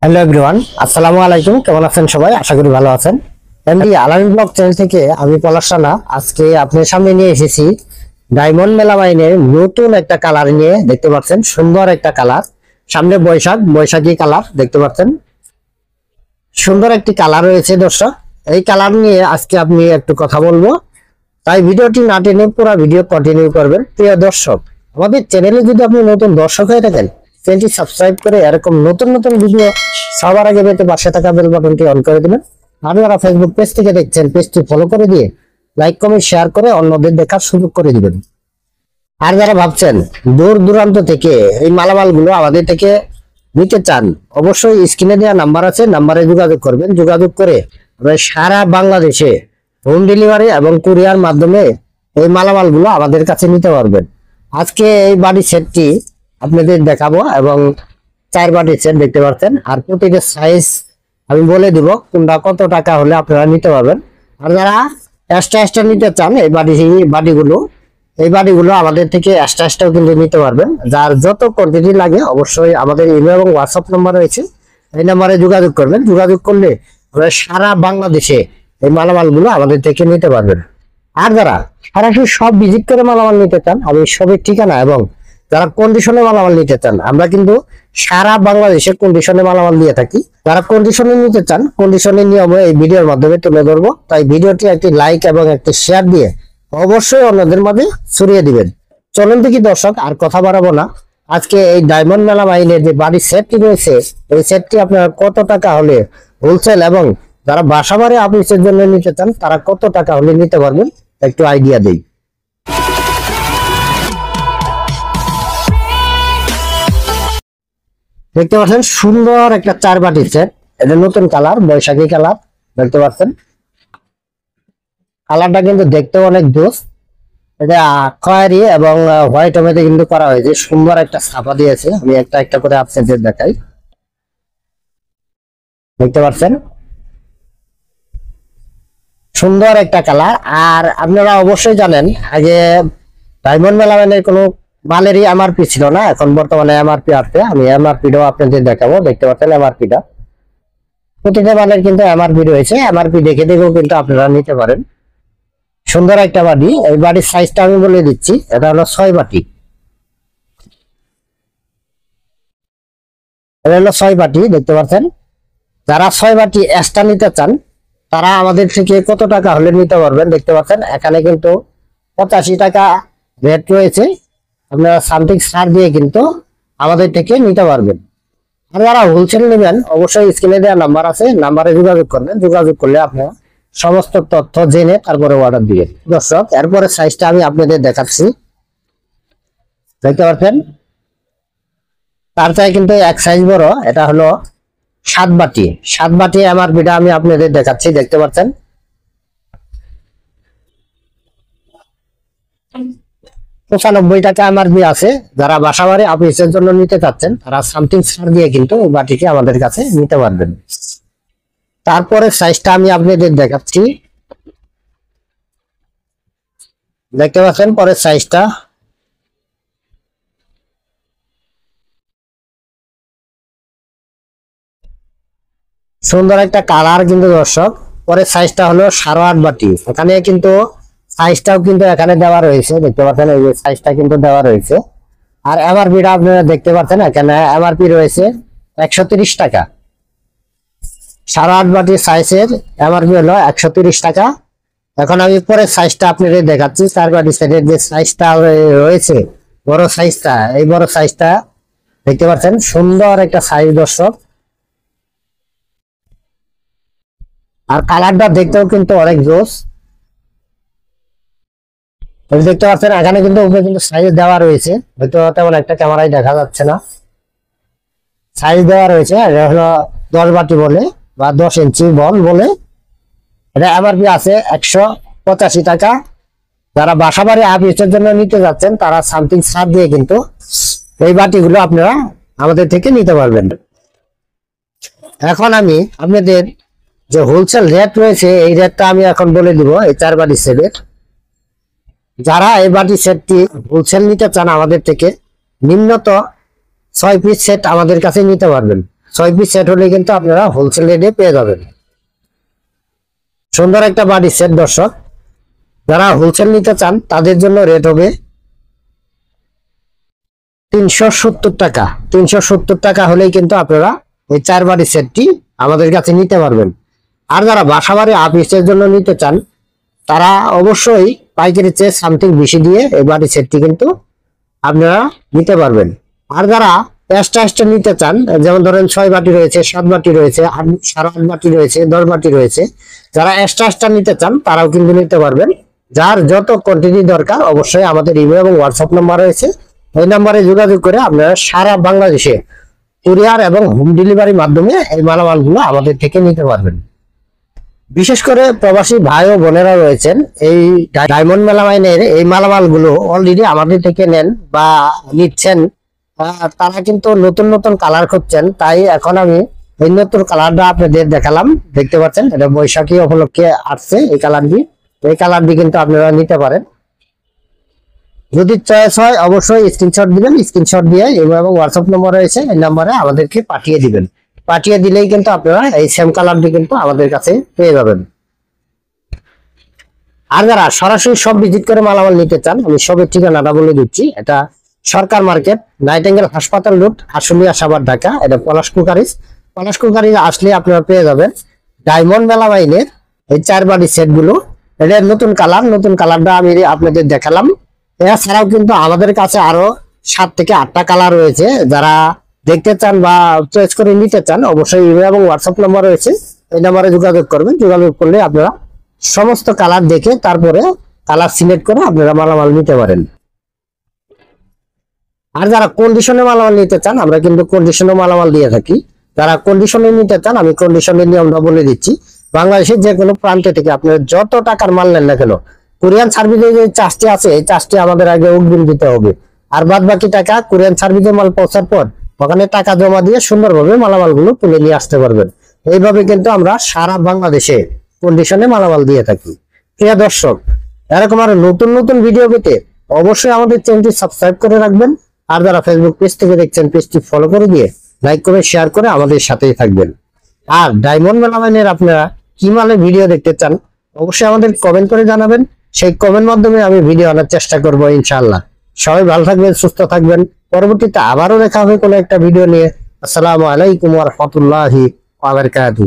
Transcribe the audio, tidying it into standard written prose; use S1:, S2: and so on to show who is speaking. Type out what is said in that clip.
S1: Hello everyone, আসসালামু আলাইকুম। কেমন আছেন সবাই? আশা করি ভালো আছেন। এমডি আলামিন ব্লগ চ্যানেল থেকে আমি পলাশ রানা আজকে আপনার সামনে নিয়ে এসেছি ডায়মন্ড মেলামাইনের নতুন একটা কালার নিয়ে। দেখতে পাচ্ছেন সুন্দর একটা কালার, সামনে বৈশাখী কালার দেখতে পাচ্ছেন, সুন্দর একটি কালার রয়েছে দর্শক। এই কালার নিয়ে আজকে আপনি একটু কথা বলবো, তাই ভিডিওটি না টেনে পুরো ভিডিও কন্টিনিউ করবেন। প্রিয় দর্শক, আমাদের চ্যানেলে যদি আপনি নতুন দর্শক হয়ে থাকেন, চ্যানেলটি সাবস্ক্রাইব করে এরকম নতুন নতুন ভিডিও সবার আগে পেতে পাশে থাকা বেল বাটনটি অন করে দিবেন। আর যারা ফেসবুক পেজ থেকে দেখছেন, পেজটি ফলো করে দিয়ে লাইক কমেন্ট শেয়ার করে অন্যদের দেখার সুযোগ করে দিবেন। আর যারা ভাবছেন দূর দূরান্ত থেকে এই মালামালগুলো আমাদের থেকে নিতে চান, অবশ্যই স্ক্রিনে দেওয়া নাম্বার আছে, নাম্বারে যোগাযোগ করবেন। যোগাযোগ করে সারা বাংলাদেশে হোম ডেলিভারি এবং কুরিয়ার মাধ্যমে এই মালামালগুলো আমাদের কাছে নিতে পারবেন। আজকে এই বাড়ি সেটটি আপনাদের দেখাবো এবং 4 বাটি সেট দেখতে পাচ্ছেন। আর প্রতিটা সাইজ আমি বলে দিব কোনটা কত টাকা হলে আপনারা নিতে পারবেন। আর যারা এক্সট্রা নিতে চান এই বাটিগুলো আমাদের থেকে এক্সট্রাও কিন্তু নিতে পারবেন। যার যত কোয়ান্টিটি লাগে অবশ্যই আমাদের ইমেল এবং হোয়াটসঅ্যাপ নাম্বার রয়েছে, এই নাম্বারে যোগাযোগ করবেন। যোগাযোগ করলে আপনারা সারা বাংলাদেশে এই মালামালগুলো আমাদের থেকে নিতে পারবেন। আর যারা সরাসরি সব ভিজিট করে মালামাল নিতে চান, আমি সবের ঠিকানা এবং যারা কন্ডিশনে মালামাল নিতে চান, আমরা কিন্তু সারা বাংলাদেশে কন্ডিশনে মালামাল দিয়ে থাকি। যারা কন্ডিশনে নিতে চান, কন্ডিশনের নিয়ম এই ভিডিওর মাধ্যমে তুলে ধরবো, তাই ভিডিওটি একটি লাইক এবং একটি শেয়ার দিয়ে অবশ্যই অন্যদের মাঝে ছড়িয়ে দিবেন। চলুন দেখি দর্শক, আর কথা বাড়াবো না। আজকে এই ডায়মন্ড মেলামাইনের যে বাড়ির সেটটি রয়েছে, এই সেটটি আপনার কত টাকা হলে হোলসেল এবং যারা বাসা বাড়ি অফিসের জন্য নিতে চান তারা কত টাকা হলে নিতে পারবেন একটু আইডিয়া দেই। দেখতে পাচ্ছেন সুন্দর একটা 4 বাটি সেট, এটা নতুন কালার, বৈশাখী কালার দেখতে পাচ্ছেন। কালারটা কিন্তু দেখতে অনেক জোস। এটা খয়েরি এবং হোয়াইট মধ্যে কিন্তু করা হয়েছে, সুন্দর একটা ছাপা দিয়েছে। আমি একটা একটা করে আপনাদের দেখাই। দেখতে পাচ্ছেন সুন্দর একটা কালার। আর আপনারা অবশ্যই জানেন আগে ডায়মন্ড মেলামাইনের কোনো মালেরই এমআরপি ছিল না, এখন বর্তমানে এমআরপি আছে। আমি এমআরপিটাও আপনাদের দেখাবো। দেখতে পাচ্ছেন এমআরপিটা, প্রতিটা মালের কিন্তু এমআরপি রয়েছে। এমআরপি দেখে দেখেও কিন্তু আপনারা নিতে পারেন। সুন্দর একটা বাটি। এই বাটির সাইজটা আমি বলে দিচ্ছি, এটা হলো 6 বাটি। এটা হলো 6 বাটি দেখতে পাচ্ছেন। যারা 6 বাটি এক্সট্রা নিতে চান তারা আমাদের থেকে কত টাকা হলে নিতে পারবেন দেখতে পাচ্ছেন। এখানে কিন্তু 85 টাকা রেট রয়েছে, আপনারা সামথিং ছাড় দিয়ে কিন্তু আমাদের থেকে নিতে পারবেন। আর যারা হোলসেল নেবেন অবশ্যই স্ক্রিনে দেওয়া নাম্বার আছে, নাম্বারে যোগাযোগ করবেন। যোগাযোগ করলে আপনারা সমস্ত তথ্য জেনে তারপরে অর্ডার দিবেন। দর্শক, এরপরে সাইজটা আমি আপনাদের দেখাচ্ছি। দেখতে পাচ্ছেন তার চাই কিন্তু এক সাইজ বড়, এটা হলো 7 বাটি। 7 বাটি এমআরপিটা আমি আপনাদের দেখাচ্ছি। দেখতে পাচ্ছেন 95 টাকা এমআরপি আছে। যারা বাসা বাড়ি অফিসের জন্য নিতে চাচ্ছেন তারা সামথিং ছাড় দিয়ে কিন্তু এই বাটিটি আমাদের কাছে নিতে পারবেন। তারপরে সাইজটা আমি আপনাদের দেখাচ্ছি। দেখতে পাচ্ছেন পরের সাইজটা। সুন্দর একটা কালার কিন্তু দর্শক। পরের সাইজটা হলো 8.5 বাটি। এখানে কিন্তু সাইজটাও কিন্তু এখানে দেওয়া রয়েছে, দেখতে পাচ্ছেন এই যে সাইজটা কিন্তু দেওয়া রয়েছে। আর এমআরপিটা আপনারা দেখতে পাচ্ছেন, এখানে এমআরপি রয়েছে 130 টাকা। 8.5 বাটি সাইজের এমআরপি হলো 130 টাকা। এখন আমি পরের সাইজটা আপনাদের দেখাচ্ছি। 4 বাটি সেটের যে সাইজটা রয়েছে বড় সাইজটা, এই বড় সাইজটা দেখতে পাচ্ছেন সুন্দর একটা সাইজ দর্শক। আর কালারটা দেখতেও কিন্তু অনেক জোস। দেখতে পাচ্ছেন এখানে কিন্তু উপরে কিন্তু সাইজ দেওয়া রয়েছে, হয়তো তেমন একটা ক্যামেরায় দেখা যাচ্ছে না। সাইজ দেওয়া রয়েছে, এটা হলো 10 বাটি বলে বা 10 ইঞ্চি বল বলে। এটা এমআরপি আছে 185 টাকা। যারা বাসা বাড়ি অফিসের জন্য নিতে যাচ্ছেন তারা সামথিং ছাড় দিয়ে কিন্তু এই বাটিগুলো আপনারা আমাদের থেকে নিতে পারবেন। এখন আমি আপনাদের যে হোলসেল রেট রয়েছে এই রেটটা আমি এখন বলে দিব। এই 4 বাটি সেটের যারা এই বাটি সেটটি হোলসেল নিতে চান আমাদের থেকে নিম্নত 6 পিস সেট আমাদের কাছে নিতে পারবেন। 6 পিস সেট হলে কিন্তু আপনারা হোলসেল রেটে পেয়ে যাবেন। সুন্দর একটা বাড়ি সেট দর্শক, যারা হোলসেল নিতে চান তাদের জন্য রেট হবে 370 টাকা। 370 টাকা হলেই কিন্তু আপনারা এই 4 বাড়ি সেটটি আমাদের কাছে নিতে পারবেন। আর যারা বাসা বাড়ি অফিসের জন্য নিতে চান তারা অবশ্যই পাইকারি চেয়ে সামথিং বেশি দিয়ে এই বাড়ি সেটটি কিন্তু আপনারা নিতে পারবেন। আর যারা এক্সট্রা নিতে চান, যেমন ধরেন 6 বাটি রয়েছে, 7 বাটি রয়েছে, 8.5 বাটি রয়েছে, 10 বাটি রয়েছে, যারা এক্সট্রা নিতে চান তারাও কিন্তু নিতে পারবেন। যার যত কোয়ান্টিটি দরকার অবশ্যই আমাদের ইমেল এবং হোয়াটসঅ্যাপ নাম্বার রয়েছে, এই নাম্বারে যোগাযোগ করে আপনারা সারা বাংলাদেশে কুরিয়ার এবং হোম ডেলিভারির মাধ্যমে এই মালামালগুলো আমাদের থেকে নিতে পারবেন। বিশেষ করে প্রবাসী ভাই ও বোনেরা রয়েছেন, এই ডায়মন্ড মেলামাইনের এই মালামালগুলো অলরেডি আমাদের থেকে নেন বা নিচ্ছেন, তারা কিন্তু নতুন নতুন কালার খুঁজছেন। তাই এখন আমি এই নতুন কালারটা আপনাদের দেখালাম। দেখতে পাচ্ছেন এটা বৈশাখী উপলক্ষে আসছে এই কালারটি কিন্তু আপনারা নিতে পারেন। যদি চয়েস হয় অবশ্যই স্ক্রিনশট দিবেন, স্ক্রিনশট দিয়ে এবং হোয়াটসঅ্যাপ নম্বর রয়েছে এই নম্বরে আমাদেরকে পাঠিয়ে দিবেন। পাঠিয়ে দিলেই কিন্তু আপনারা এই সেম কালারটি কিন্তু আমাদের কাছে পেয়ে যাবেন। আর যারা সরাসরি সব ভিজিট করে মালামাল নিতে চান, আমি সবের ঠিকানাটা বলে দিচ্ছি। এটা সরকার মার্কেট, নাইটিঙ্গেল হাসপাতাল রোড, আশুলিয়া সাভার, ঢাকা। এটা পলাশ কুকারিজ আসলে আপনারা পেয়ে যাবেন ডায়মন্ড মেলামাইনের এই 4 বাড়ি সেট গুলো। এটা নতুন কালারটা আমি আপনাদের দেখালাম। এছাড়াও কিন্তু আমাদের কাছে আরো 7 থেকে 8টা কালার রয়েছে। যারা দেখতে চান বা চয়েস করে নিতে চান অবশ্যই ইমেল এবং হোয়াটসঅ্যাপ নাম্বার রয়েছে, এই নাম্বারে যোগাযোগ করবেন। যোগাযোগ করলে আপনারা সমস্ত কালার দেখে তারপরে কালার সিলেক্ট করে আপনারা মালামাল নিতে পারেন। আর যারা কন্ডিশনে মালামাল নিতে চান আমরা কিন্তু কন্ডিশনে মালামাল দিয়ে থাকি। যারা কন্ডিশনে নিতে চান আমি কন্ডিশনের নিয়মটা বলে দিচ্ছি। বাংলাদেশের যে কোনো প্রান্ত থেকে আপনারা যত টাকার মাল নেন না কেন, কোরিয়ান সার্ভিসে যে চার্জটি আছে এই চার্জটি আমাদের আগে অগ্রিম দিতে হবে। আর বাদ বাকি টাকা কোরিয়ান সার্ভিসে মাল পৌঁছার পর ওখানে টাকা জমা দিয়ে সুন্দরভাবে মালামালগুলো তুলে নিয়ে আসতে পারবেন। এইভাবে কিন্তু আমরা সারা বাংলাদেশে কন্ডিশনে মালামাল দিয়ে থাকি। প্রিয় দর্শক, এরকম আরো নতুন নতুন ভিডিও পেতে অবশ্যই আমাদের চ্যানেলটি সাবস্ক্রাইব করে রাখবেন। আর যারা ফেসবুক পেজ থেকে দেখছেন পেজটি ফলো করে দিয়ে লাইক করে শেয়ার করে আমাদের সাথেই থাকবেন। আর ডায়মন্ড মেলামাইনের আপনারা কি মালে ভিডিও দেখতে চান অবশ্যই আমাদের কমেন্ট করে জানাবেন। সেই কমেন্ট মাধ্যমে আমি ভিডিও আনার চেষ্টা করব ইনশাআল্লাহ। সবাই ভালো থাকবেন, সুস্থ থাকবেন। পরবর্তীতে আবারও দেখা হবে কোনো একটা ভিডিও নিয়ে। আসসালামু আলাইকুম ওয়া রাহমাতুল্লাহি ওয়া বারাকাতুহু।